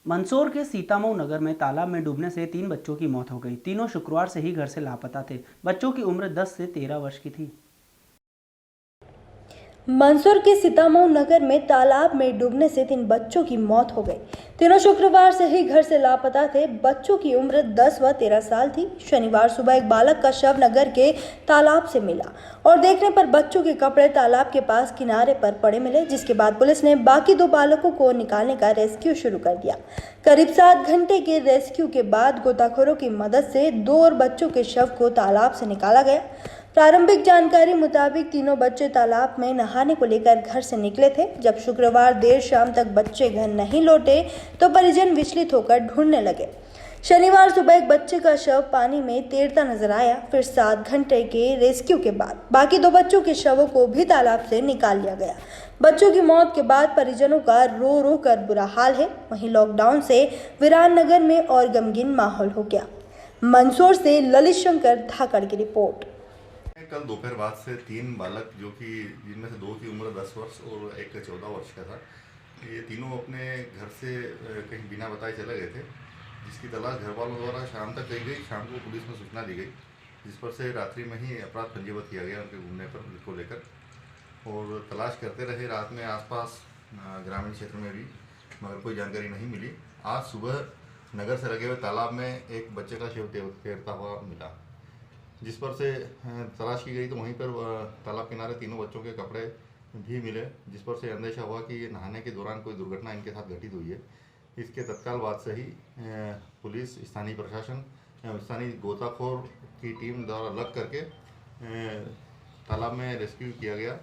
मंदसौर के सीतामऊ नगर में तालाब में डूबने से 3 बच्चों की मौत हो गई। तीनों शुक्रवार से ही घर से लापता थे। बच्चों की उम्र 10 से 13 वर्ष की थी। मंदसौर के सीतामऊ नगर में तालाब में डूबने से 3 बच्चों की मौत हो गई। तीनों शुक्रवार से ही घर से लापता थे। बच्चों की उम्र 10 व 13 साल थी। शनिवार सुबह एक बालक का शव नगर के तालाब से मिला और देखने पर बच्चों के कपड़े तालाब के पास किनारे पर पड़े मिले, जिसके बाद पुलिस ने बाकी 2 बालकों को निकालने का रेस्क्यू शुरू कर दिया। करीब 7 घंटे के रेस्क्यू के बाद गोताखोरों की मदद से 2 और बच्चों के शव को तालाब से निकाला गया। प्रारंभिक जानकारी मुताबिक तीनों बच्चे तालाब में नहाने को लेकर घर से निकले थे। जब शुक्रवार देर शाम तक बच्चे घर नहीं लौटे तो परिजन विचलित होकर ढूंढने लगे। शनिवार सुबह एक बच्चे का शव पानी में तैरता नजर आया। फिर 7 घंटे के रेस्क्यू के बाद बाकी 2 बच्चों के शवों को भी तालाब से निकाल लिया गया। बच्चों की मौत के बाद परिजनों का रो रो कर बुरा हाल है। वहीं लॉकडाउन से वीरान नगर में और गमगीन माहौल हो गया। मंदसौर से ललित शंकर धाकड़ की रिपोर्ट। कल दोपहर बाद से 3 बालक जो कि जिनमें से 2 की उम्र 10 वर्ष और एक 14 वर्ष का था, ये तीनों अपने घर से कहीं बिना बताए चले गए थे, जिसकी तलाश घर वालों द्वारा शाम तक की गई। शाम को पुलिस में सूचना दी गई, जिस पर से रात्रि में ही अपराध पंजीबद्ध किया गया उनके घूमने पर को लेकर, और तलाश करते रहे रात में आसपास ग्रामीण क्षेत्र में भी, मगर कोई जानकारी नहीं मिली। आज सुबह नगर से लगे हुए तालाब में एक बच्चे का शव तैरता हुआ मिला, जिस पर से तलाश की गई तो वहीं पर तालाब किनारे तीनों बच्चों के कपड़े भी मिले, जिस पर से अंदेशा हुआ कि ये नहाने के दौरान कोई दुर्घटना इनके साथ घटित हुई है। इसके तत्काल बाद से ही पुलिस, स्थानीय प्रशासन, स्थानीय गोताखोर की टीम द्वारा लग करके तालाब में रेस्क्यू किया गया।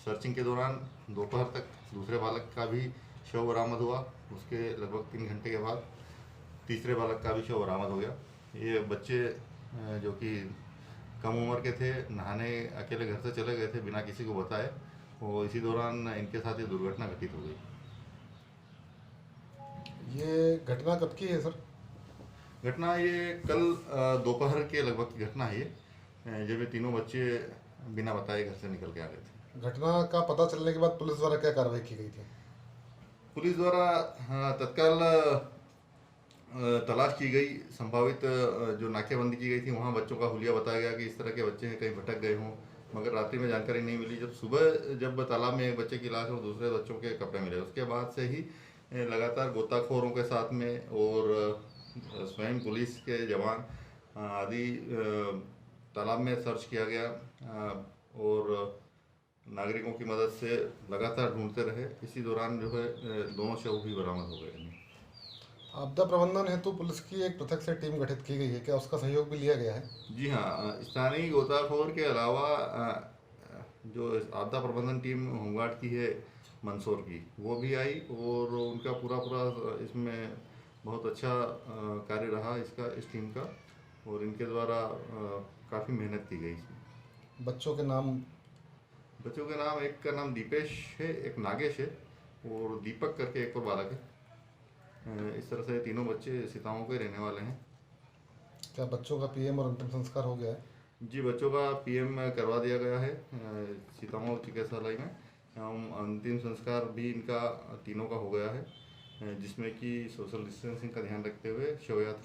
सर्चिंग के दौरान दोपहर तक दूसरे बालक का भी शव बरामद हुआ। उसके लगभग 3 घंटे के बाद तीसरे बालक का भी शव बरामद हो गया। ये बच्चे जो कि कम उम्र के थे, नहाने अकेले घर से चले गए थे बिना किसी को बताए, और इसी दौरान इनके साथ ये दुर्घटना घटित हो गई। ये घटना कब की है सर? घटना ये कल दोपहर के लगभग की घटना है ये, जब ये तीनों बच्चे बिना बताए घर से निकल के आ गए थे। घटना का पता चलने के बाद पुलिस द्वारा क्या कार्रवाई की गई थी? पुलिस द्वारा तत्काल तलाश की गई। संभावित जो नाकेबंदी की गई थी, वहाँ बच्चों का हुलिया बताया गया कि इस तरह के बच्चे हैं, कहीं भटक गए हों, मगर रात्रि में जानकारी नहीं मिली। जब सुबह तालाब में एक बच्चे की लाश और दूसरे बच्चों के कपड़े मिले, उसके बाद से ही लगातार गोताखोरों के साथ में और स्वयं पुलिस के जवान आदि तालाब में सर्च किया गया, और नागरिकों की मदद से लगातार ढूंढते रहे। इसी दौरान जो है दोनों शव भी बरामद हो गए। आपदा प्रबंधन हेतु पुलिस की एक पृथक से टीम गठित की गई है, क्या उसका सहयोग भी लिया गया है? जी हाँ, स्थानीय गोताखोर के अलावा जो आपदा प्रबंधन टीम होमगार्ड की है मंदसौर की, वो भी आई, और उनका पूरा इसमें बहुत अच्छा कार्य रहा इस टीम का, और इनके द्वारा काफ़ी मेहनत की गई इसमें। बच्चों के नाम? बच्चों के नाम, एक का नाम दीपेश है, एक नागेश है, और दीपक करके एक और बालक है। इस तरह से तीनों बच्चे सीतामऊ के रहने वाले हैं। क्या बच्चों का पीएम और अंतिम संस्कार हो गया है? जी, बच्चों का पीएम करवा दिया गया है सीतामऊ चिकित्सालय में। अंतिम संस्कार भी इनका तीनों का हो गया है, जिसमें कि सोशल डिस्टेंसिंग का ध्यान रखते हुए शव यात्रा